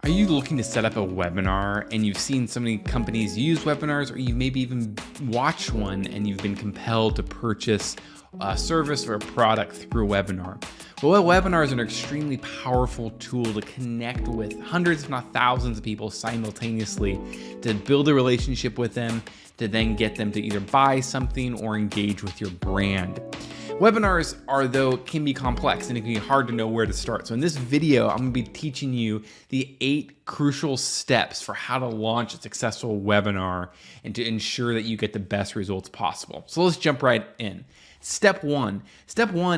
Are you looking to set up a webinar and you've seen so many companies use webinars, or you maybe even watched one and you've been compelled to purchase a service or a product through a webinar? Well, webinars are an extremely powerful tool to connect with hundreds, if not thousands of people simultaneously, to build a relationship with them, to then get them to either buy something or engage with your brand. Webinars can be complex and it can be hard to know where to start. So in this video, I'm gonna be teaching you the 8 crucial steps for how to launch a successful webinar and to ensure that you get the best results possible. So let's jump right in. Step one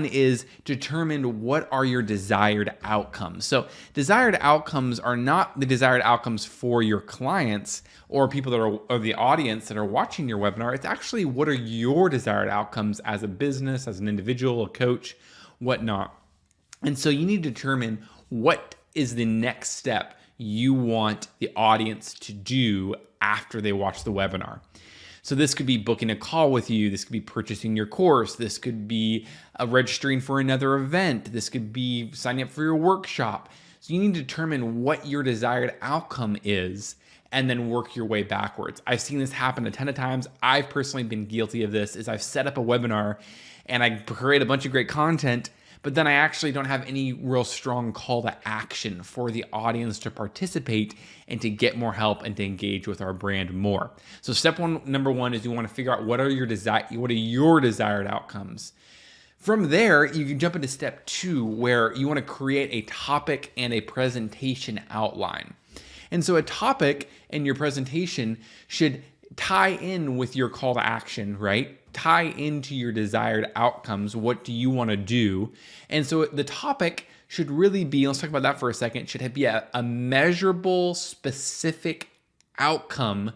is determine what are your desired outcomes. So desired outcomes are not the desired outcomes for your clients or people that are, or the audience that are watching your webinar. It's actually what are your desired outcomes as a business, as an individual, a coach, whatnot. And so you need to determine what is the next step you want the audience to do after they watch the webinar. So this could be booking a call with you. This could be purchasing your course. This could be registering for another event. This could be signing up for your workshop. So you need to determine what your desired outcome is and then work your way backwards. I've seen this happen a ton of times. I've personally been guilty of this. I've set up a webinar and I create a bunch of great content, but then I actually don't have any real strong call to action for the audience to participate and to get more help and to engage with our brand more. So number one is you want to figure out what are your desired outcomes. From there, you can jump into step 2, where you want to create a topic and a presentation outline. And so a topic in your presentation should tie in with your call to action, right? Tie into your desired outcomes. What do you want to do? And so the topic should really be, let's talk about that for a second, should be a measurable, specific outcome,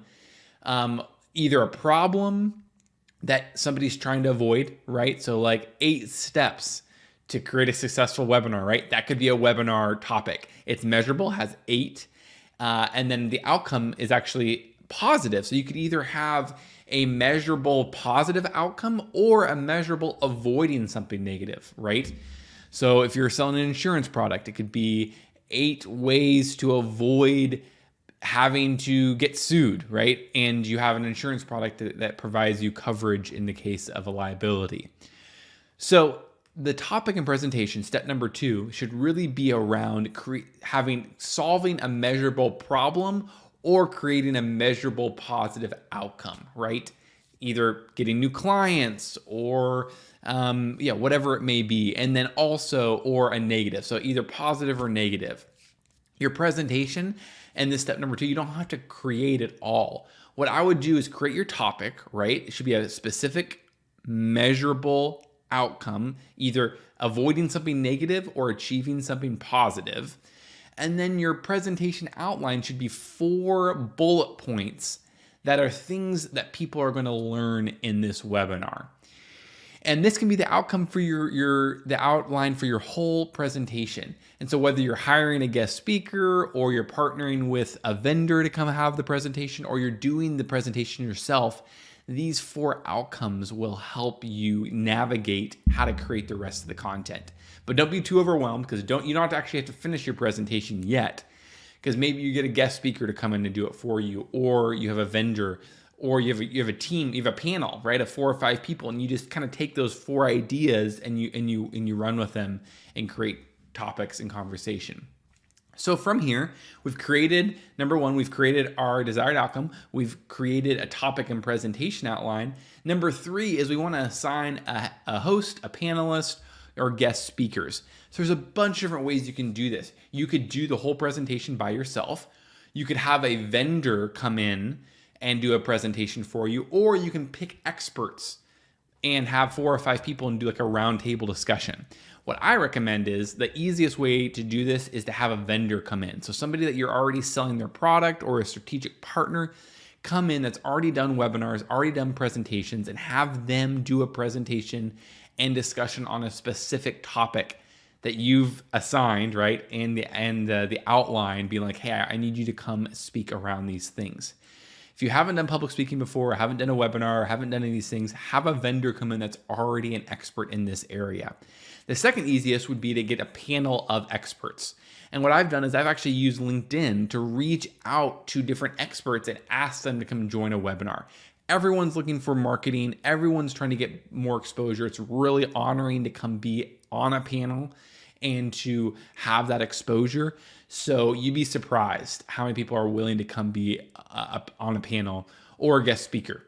either a problem that somebody's trying to avoid, right? So like 8 steps to create a successful webinar, right? That could be a webinar topic. It's measurable, has 8, and then the outcome is actually positive. So you could either have a measurable positive outcome or a measurable avoiding something negative, right? So if you're selling an insurance product, it could be 8 ways to avoid having to get sued, right? And you have an insurance product that provides you coverage in the case of a liability. So the topic and presentation, step number 2, should really be around solving a measurable problem or creating a measurable positive outcome, right? Either getting new clients or whatever it may be. And then also, or a negative. So either positive or negative. Your presentation, and this step number 2, you don't have to create it all. What I would do is create your topic, right? It should be a specific, measurable outcome, either avoiding something negative or achieving something positive. And then your presentation outline should be 4 bullet points that are things that people are going to learn in this webinar. And this can be the outcome for the outline for your whole presentation. And so whether you're hiring a guest speaker or you're partnering with a vendor to come have the presentation or you're doing the presentation yourself, these 4 outcomes will help you navigate how to create the rest of the content. But don't be too overwhelmed, because you don't actually have to finish your presentation yet, because maybe you get a guest speaker to come in and do it for you, or you have a vendor, or you have a team, you have a panel, right, of 4 or 5 people, and you just kind of take those 4 ideas and you run with them and create topics and conversation. So from here, number 1, we've created our desired outcome. We've created a topic and presentation outline. Number 3 is we want to assign a host, a panelist, or guest speakers. So there's a bunch of different ways you can do this. You could do the whole presentation by yourself. You could have a vendor come in and do a presentation for you, or you can pick experts and have 4 or 5 people and do like a round table discussion. What I recommend is the easiest way to do this is to have a vendor come in. So somebody that you're already selling their product, or a strategic partner come in that's already done webinars, already done presentations, and have them do a presentation and discussion on a specific topic that you've assigned, right? And the outline being like, hey, I need you to come speak around these things. If you haven't done public speaking before, haven't done a webinar, haven't done any of these things, have a vendor come in that's already an expert in this area. The second easiest would be to get a panel of experts. And what I've done is I've actually used LinkedIn to reach out to different experts and ask them to come join a webinar. Everyone's looking for marketing. Everyone's trying to get more exposure. It's really honoring to come be on a panel and to have that exposure. So you'd be surprised how many people are willing to come be on a panel or a guest speaker.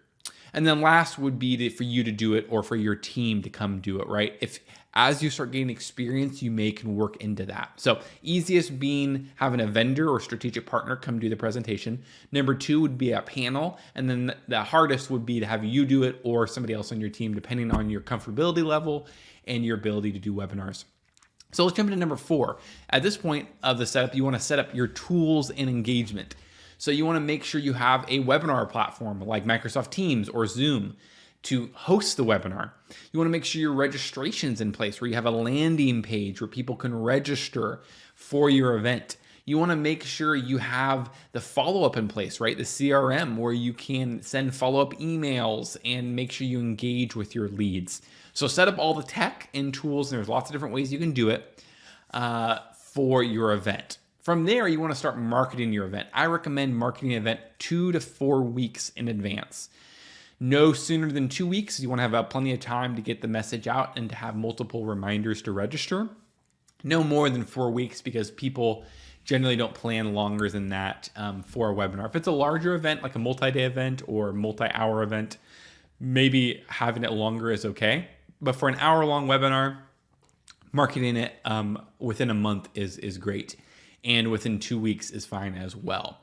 And then last would be for you to do it or for your team to come do it, right? If as you start getting experience, you can work into that. So easiest being having a vendor or strategic partner come do the presentation. Number 2 would be a panel. And then the hardest would be to have you do it or somebody else on your team, depending on your comfortability level and your ability to do webinars. So let's jump into number 4. At this point of the setup, you want to set up your tools and engagement. So you want to make sure you have a webinar platform like Microsoft Teams or Zoom to host the webinar. You want to make sure your registration's in place where you have a landing page where people can register for your event. You want to make sure you have the follow-up in place, right? The CRM where you can send follow-up emails and make sure you engage with your leads. So set up all the tech and tools, and there's lots of different ways you can do it for your event. From there, you want to start marketing your event. I recommend marketing an event 2 to 4 weeks in advance. No sooner than 2 weeks. You want to have plenty of time to get the message out and to have multiple reminders to register. No more than 4 weeks because people generally don't plan longer than that for a webinar. If it's a larger event, like a multi-day event or multi-hour event, maybe having it longer is okay. But for an hour-long webinar, marketing it within a month is great. And within 2 weeks is fine as well.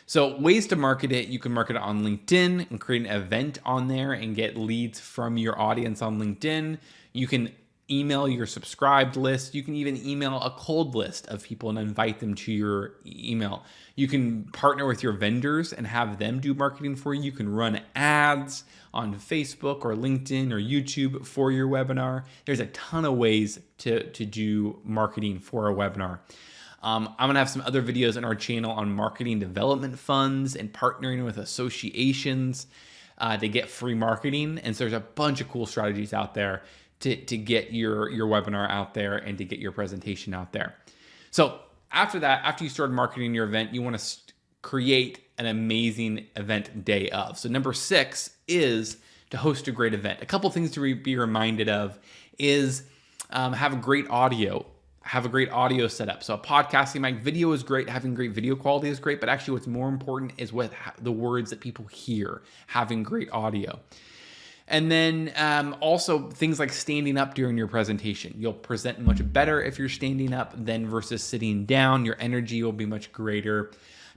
So ways to market it, you can market it on LinkedIn and create an event on there and get leads from your audience on LinkedIn. You can email your subscribed list. You can even email a cold list of people and invite them to your email. You can partner with your vendors and have them do marketing for you. You can run ads on Facebook or LinkedIn or YouTube for your webinar. There's a ton of ways to do marketing for a webinar. I'm going to have some other videos on our channel on marketing development funds and partnering with associations to get free marketing. And so there's a bunch of cool strategies out there to get your webinar out there and to get your presentation out there. So after that, after you start marketing your event, you want to create an amazing event day of. So number 6 is to host a great event. A couple things to be reminded of is have a great audio. Have a great audio setup. So a podcasting mic, video is great. Having great video quality is great, but actually what's more important is what the words that people hear, having great audio. And then also things like standing up during your presentation. You'll present much better if you're standing up than versus sitting down. Your energy will be much greater.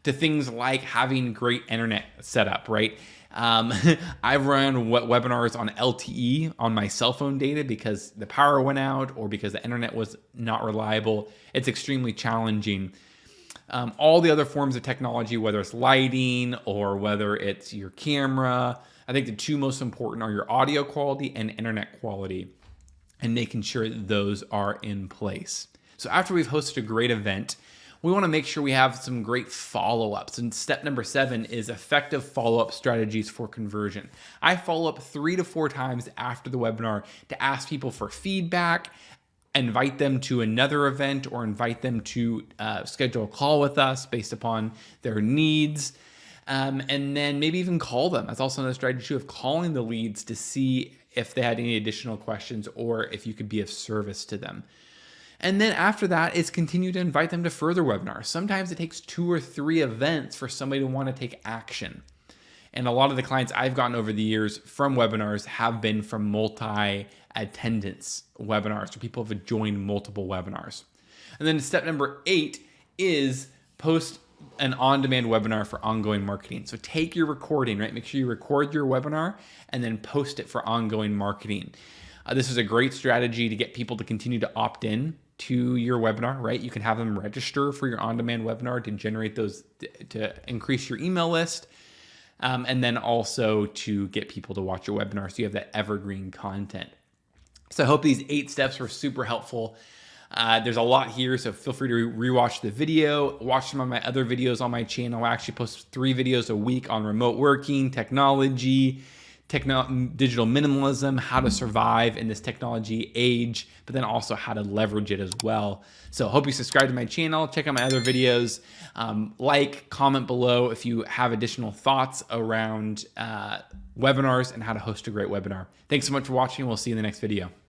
To things like having great internet setup, right? I've run webinars on LTE on my cell phone data because the power went out or because the internet was not reliable. It's extremely challenging. All the other forms of technology, whether it's lighting or whether it's your camera, I think the 2 most important are your audio quality and internet quality and making sure that those are in place. So after we've hosted a great event, we want to make sure we have some great follow-ups. And step number 7 is effective follow-up strategies for conversion. I follow up 3 to 4 times after the webinar to ask people for feedback, invite them to another event, or invite them to schedule a call with us based upon their needs. And then maybe even call them. That's also another strategy of calling the leads to see if they had any additional questions or if you could be of service to them. And then after that is continue to invite them to further webinars. Sometimes it takes 2 or 3 events for somebody to want to take action. And a lot of the clients I've gotten over the years from webinars have been from multi-attendance webinars, so people have joined multiple webinars. And then step number 8 is post an on-demand webinar for ongoing marketing. So take your recording, right? Make sure you record your webinar and then post it for ongoing marketing. This is a great strategy to get people to continue to opt in to your webinar, right? You can have them register for your on-demand webinar to generate those, to increase your email list, and then also to get people to watch your webinar so you have that evergreen content. So I hope these 8 steps were super helpful. There's a lot here, so feel free to rewatch the video. Watch some of my other videos on my channel. I actually post 3 videos a week on remote working, technology, digital minimalism, how to survive in this technology age, but then also how to leverage it as well. So hope you subscribe to my channel, check out my other videos, like, comment below if you have additional thoughts around webinars and how to host a great webinar. Thanks so much for watching. We'll see you in the next video.